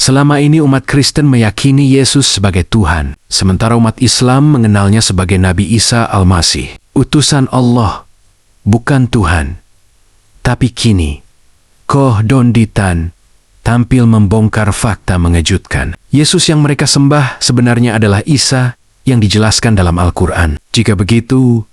Selama ini umat Kristen meyakini Yesus sebagai Tuhan, sementara umat Islam mengenalnya sebagai Nabi Isa Al-Masih, utusan Allah, bukan Tuhan. Tapi kini, Koh Donditan tampil membongkar fakta mengejutkan. Yesus yang mereka sembah sebenarnya adalah Isa yang dijelaskan dalam Al-Quran. Jika begitu,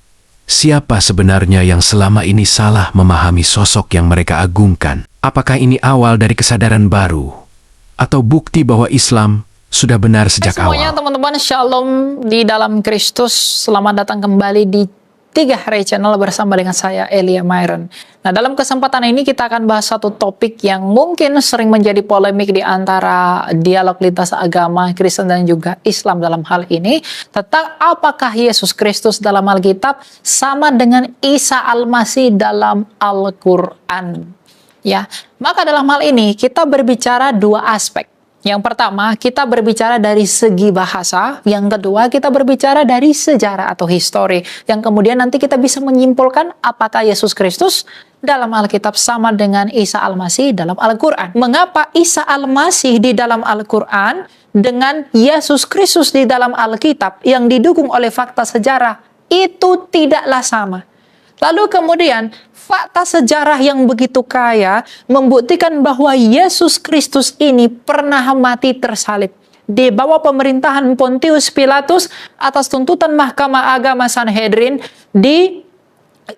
siapa sebenarnya yang selama ini salah memahami sosok yang mereka agungkan? Apakah ini awal dari kesadaran baru? Atau bukti bahwa Islam sudah benar sejak semuanya, awal? teman-teman, Shalom di dalam Kristus. Selamat datang kembali di 3 Hari Channel bersama dengan saya, Elia Myron. Nah, dalam kesempatan ini kita akan bahas satu topik yang mungkin sering menjadi polemik di antara dialog lintas agama Kristen dan juga Islam dalam hal ini, tentang apakah Yesus Kristus dalam Alkitab sama dengan Isa Al-Masih dalam Al-Quran. Ya, maka dalam hal ini kita berbicara 2 aspek. Yang pertama, kita berbicara dari segi bahasa. Yang kedua, kita berbicara dari sejarah atau histori. Yang kemudian nanti kita bisa menyimpulkan apakah Yesus Kristus dalam Alkitab sama dengan Isa Al-Masih dalam Al-Quran. Mengapa Isa Al-Masih di dalam Al-Quran dengan Yesus Kristus di dalam Alkitab yang didukung oleh fakta sejarah itu tidaklah sama? Lalu kemudian, fakta sejarah yang begitu kaya membuktikan bahwa Yesus Kristus ini pernah mati tersalib di bawah pemerintahan Pontius Pilatus atas tuntutan Mahkamah Agama Sanhedrin di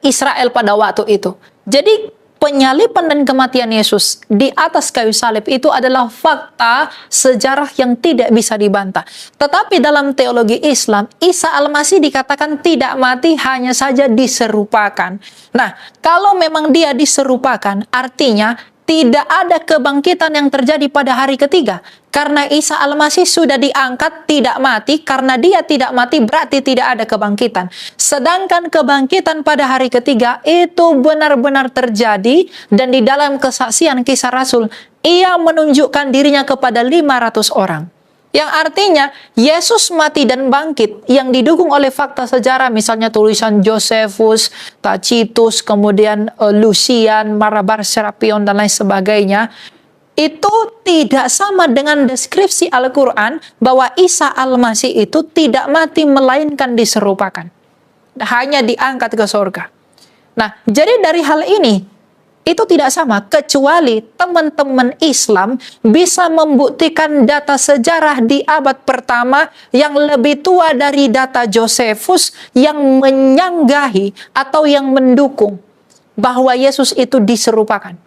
Israel pada waktu itu. Jadi penyaliban dan kematian Yesus di atas kayu salib itu adalah fakta sejarah yang tidak bisa dibantah. Tetapi dalam teologi Islam, Isa Al-Masih dikatakan tidak mati, hanya saja diserupakan. Nah, kalau memang dia diserupakan, artinya tidak ada kebangkitan yang terjadi pada hari ketiga. Karena Isa Al-Masih sudah diangkat tidak mati, karena dia tidak mati berarti tidak ada kebangkitan. Sedangkan kebangkitan pada hari ketiga itu benar-benar terjadi, dan di dalam kesaksian Kisah Rasul, ia menunjukkan dirinya kepada 500 orang. Yang artinya Yesus mati dan bangkit yang didukung oleh fakta sejarah, misalnya tulisan Josephus, Tacitus, kemudian Lucian, Marabar Serapion dan lain sebagainya, itu tidak sama dengan deskripsi Al-Quran bahwa Isa Al-Masih itu tidak mati melainkan diserupakan, hanya diangkat ke surga. Nah, jadi dari hal ini itu tidak sama, kecuali teman-teman Islam bisa membuktikan data sejarah di abad pertama yang lebih tua dari data Josephus yang menyanggahi atau yang mendukung bahwa Yesus itu diserupakan.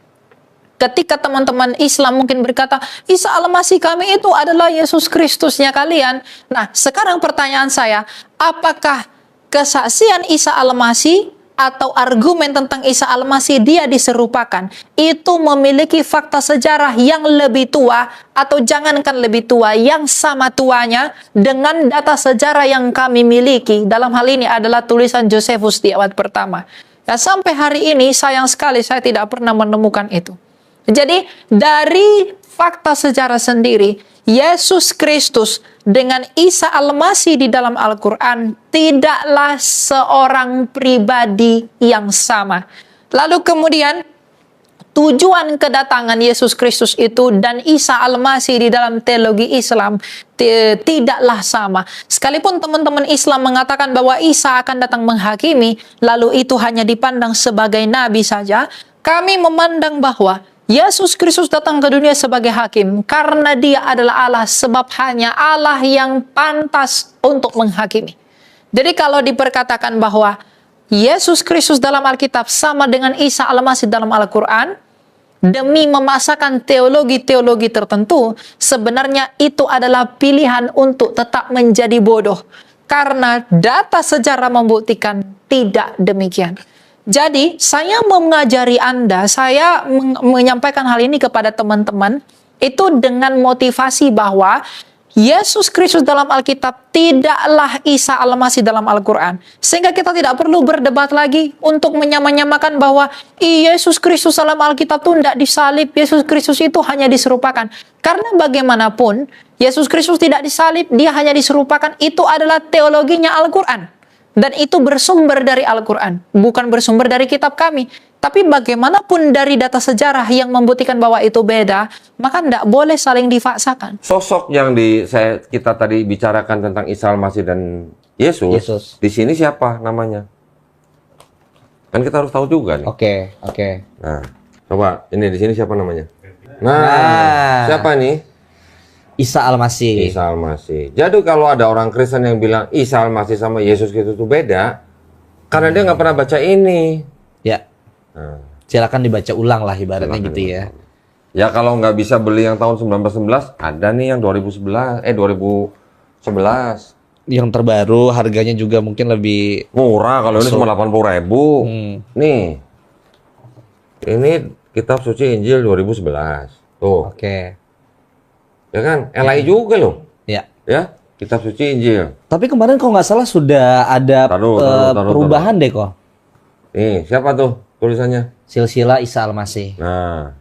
Ketika teman-teman Islam mungkin berkata, Isa Al-Masih kami itu adalah Yesus Kristusnya kalian. Nah, sekarang pertanyaan saya, apakah kesaksian Isa Al-Masih atau argumen tentang Isa Al-Masih dia diserupakan itu memiliki fakta sejarah yang lebih tua, atau jangankan lebih tua, yang sama tuanya dengan data sejarah yang kami miliki? Dalam hal ini adalah tulisan Josephus di abad pertama. Ya, sampai hari ini sayang sekali saya tidak pernah menemukan itu. Jadi dari fakta sejarah sendiri, Yesus Kristus dengan Isa Al-Masih di dalam Al-Quran tidaklah seorang pribadi yang sama. Lalu kemudian tujuan kedatangan Yesus Kristus itu dan Isa Al-Masih di dalam teologi Islam tidaklah sama. Sekalipun teman-teman Islam mengatakan bahwa Isa akan datang menghakimi, lalu itu hanya dipandang sebagai nabi saja, kami memandang bahwa Yesus Kristus datang ke dunia sebagai hakim karena dia adalah Allah, sebab hanya Allah yang pantas untuk menghakimi. Jadi kalau diperkatakan bahwa Yesus Kristus dalam Alkitab sama dengan Isa Al-Masih dalam Al-Quran, demi memasakkan teologi-teologi tertentu, sebenarnya itu adalah pilihan untuk tetap menjadi bodoh. Karena data sejarah membuktikan tidak demikian. Jadi, saya mengajari Anda, saya menyampaikan hal ini kepada teman-teman, itu dengan motivasi bahwa Yesus Kristus dalam Alkitab tidaklah Isa Al-Masih dalam Al-Quran. Sehingga kita tidak perlu berdebat lagi untuk menyamakan bahwa Yesus Kristus dalam Alkitab itu tidak disalib, Yesus Kristus itu hanya diserupakan. Karena bagaimanapun, Yesus Kristus tidak disalib, dia hanya diserupakan, itu adalah teologinya Al-Quran. Dan itu bersumber dari Al-Quran, bukan bersumber dari kitab kami. Tapi bagaimanapun dari data sejarah yang membuktikan bahwa itu beda, maka tidak boleh saling dipaksakan. Sosok yang kita tadi bicarakan tentang Isa Al-Masih dan Yesus, di sini siapa namanya? Kan kita harus tahu juga nih. Oke. Nah, coba ini di sini siapa namanya? Nah, siapa nih? Isa Al-Masih. Isa Al-Masih. Jadi kalau ada orang Kristen yang bilang Isa Al-Masih sama Yesus Kristus itu beda, karena dia nggak pernah baca ini. Ya. Nah, Silakan dibaca ulang lah ibaratnya gitu ya. Ya kalau nggak bisa beli yang tahun 1911, ada nih yang 2011. Yang terbaru harganya juga mungkin lebih Murah, kalau ini cuma 80.000. Nih. Ini Kitab Suci Injil 2011. Tuh. Oke. Ya kan? LAI juga loh. Ya. Ya, Kitab Suci Injil. Tapi kemarin kalau nggak salah sudah ada perubahan deh kok. Nih, siapa tuh tulisannya? Silsilah Isa Al-Masih. Nah,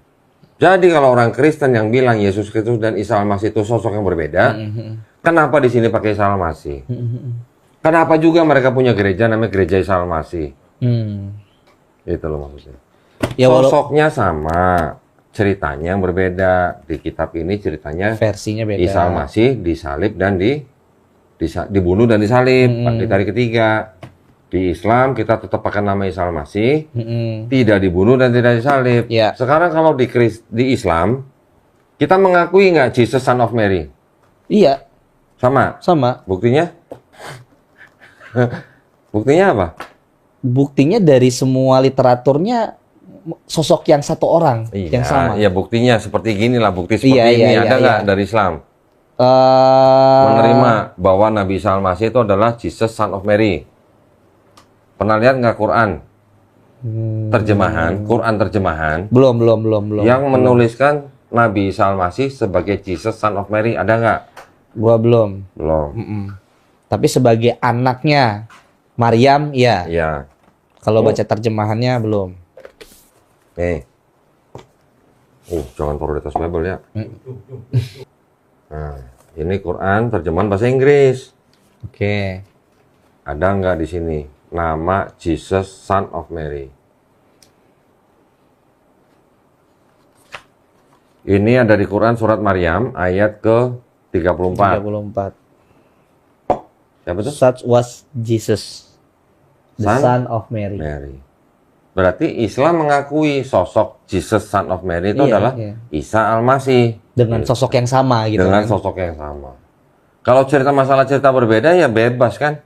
jadi kalau orang Kristen yang bilang Yesus Kristus dan Isa Al-Masih itu sosok yang berbeda, kenapa di sini pakai Isa Al-Masih? Kenapa juga mereka punya gereja namanya Gereja Isa Al-Masih? Itu loh maksudnya. Ya, Sosoknya sama, ceritanya yang berbeda. Di kitab ini ceritanya versinya beda. Isa Al-Masih disalib dan dibunuh dan disalib di hari ketiga. Di Islam kita tetap pakai nama Isa Al-Masih, tidak dibunuh dan tidak disalib. Ya. Sekarang kalau di Islam, kita mengakui nggak Jesus Son of Mary? Iya. Sama. Buktinya? Buktinya apa? Buktinya dari semua literaturnya sosok yang satu orang yang sama. Iya, buktinya seperti gini lah, bukti seperti ini. Ada nggak dari Islam? Menerima bahwa Nabi Isa Al-Masih itu adalah Jesus Son of Mary. Pernah lihat nggak Quran? Quran terjemahan. Belum. Yang menuliskan Nabi Isa Al-Masih sebagai Jesus Son of Mary, ada nggak? Gua belum. Tapi sebagai anaknya Maryam, ya. Iya. Kalau baca terjemahannya belum. Nih. Jangan prioritas Bible ya. Nah, ini Quran terjemahan bahasa Inggris. Oke. Ada nggak di sini nama Jesus Son of Mary? Ini ada di Quran surat Maryam ayat ke 34. 34. Siapa tuh? Such was Jesus, the son of Mary. Berarti Islam mengakui sosok Jesus Son of Mary itu adalah Isa Al-Masih. Dengan sosok yang sama gitu. Dengan sosok yang sama. Kalau masalah cerita berbeda ya bebas kan?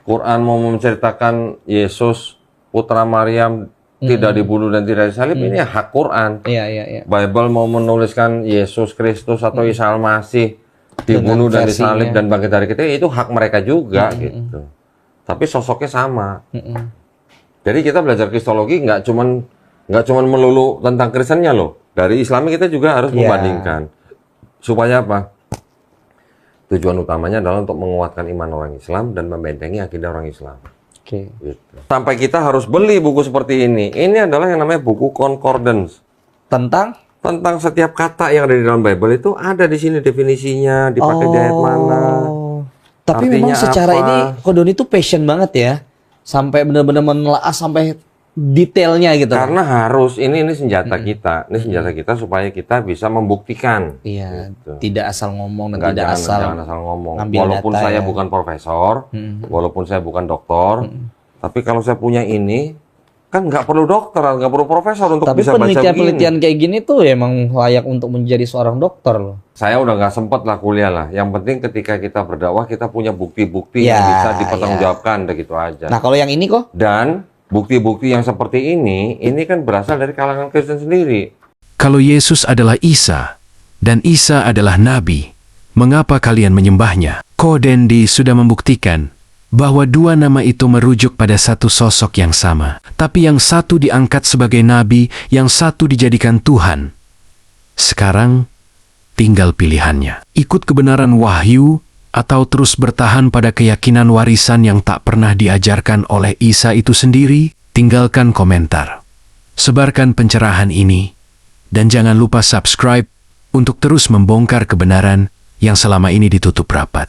Quran mau menceritakan Yesus putra Maryam tidak dibunuh dan tidak disalib, ini hak Quran. Iya. Bible mau menuliskan Yesus Kristus atau Isa Al-Masih dibunuh dan disalib dan bangkit dari ketiga, itu hak mereka juga gitu. Tapi sosoknya sama. Jadi kita belajar kristologi nggak cuman melulu tentang Kristennya loh. Dari Islami kita juga harus membandingkan. Supaya apa? Tujuan utamanya adalah untuk menguatkan iman orang Islam dan membentengi akidah orang Islam. Oke. Gitu. Sampai kita harus beli buku seperti ini. Ini adalah yang namanya buku concordance. Tentang Setiap kata yang ada di dalam Bible itu ada di sini definisinya, dipakai di ayat mana. Tapi artinya memang secara apa. ini Kodoni itu passion banget ya. Sampai benar-benar menelaah sampai detailnya gitu. Karena harus ini senjata kita. Ini senjata kita supaya kita bisa membuktikan. Iya, Gitu. tidak asal ngomong dan Nggak, tidak jangan asal ngomong. ngambil Walaupun data saya ya. bukan profesor, walaupun saya bukan dokter, tapi kalau saya punya ini, kan nggak perlu dokter, nggak perlu profesor untuk Tapi bisa baca begini. penelitian kayak gini tuh emang layak untuk menjadi seorang dokter loh. Saya udah nggak sempet lah kuliah lah. Yang penting ketika kita berdakwah, kita punya bukti-bukti Ya, yang bisa dipertanggungjawabkan, udah gitu aja. Nah kalau yang ini kok? Dan bukti-bukti yang seperti ini kan berasal dari kalangan Kristen sendiri. Kalau Yesus adalah Isa, dan Isa adalah Nabi, mengapa kalian menyembahnya? Kodendi sudah membuktikan bahwa dua nama itu merujuk pada satu sosok yang sama. Tapi yang satu diangkat sebagai Nabi, yang satu dijadikan Tuhan. Sekarang, tinggal pilihannya. Ikut kebenaran wahyu, atau terus bertahan pada keyakinan warisan yang tak pernah diajarkan oleh Isa itu sendiri. Tinggalkan komentar. Sebarkan pencerahan ini. Dan jangan lupa subscribe untuk terus membongkar kebenaran yang selama ini ditutup rapat.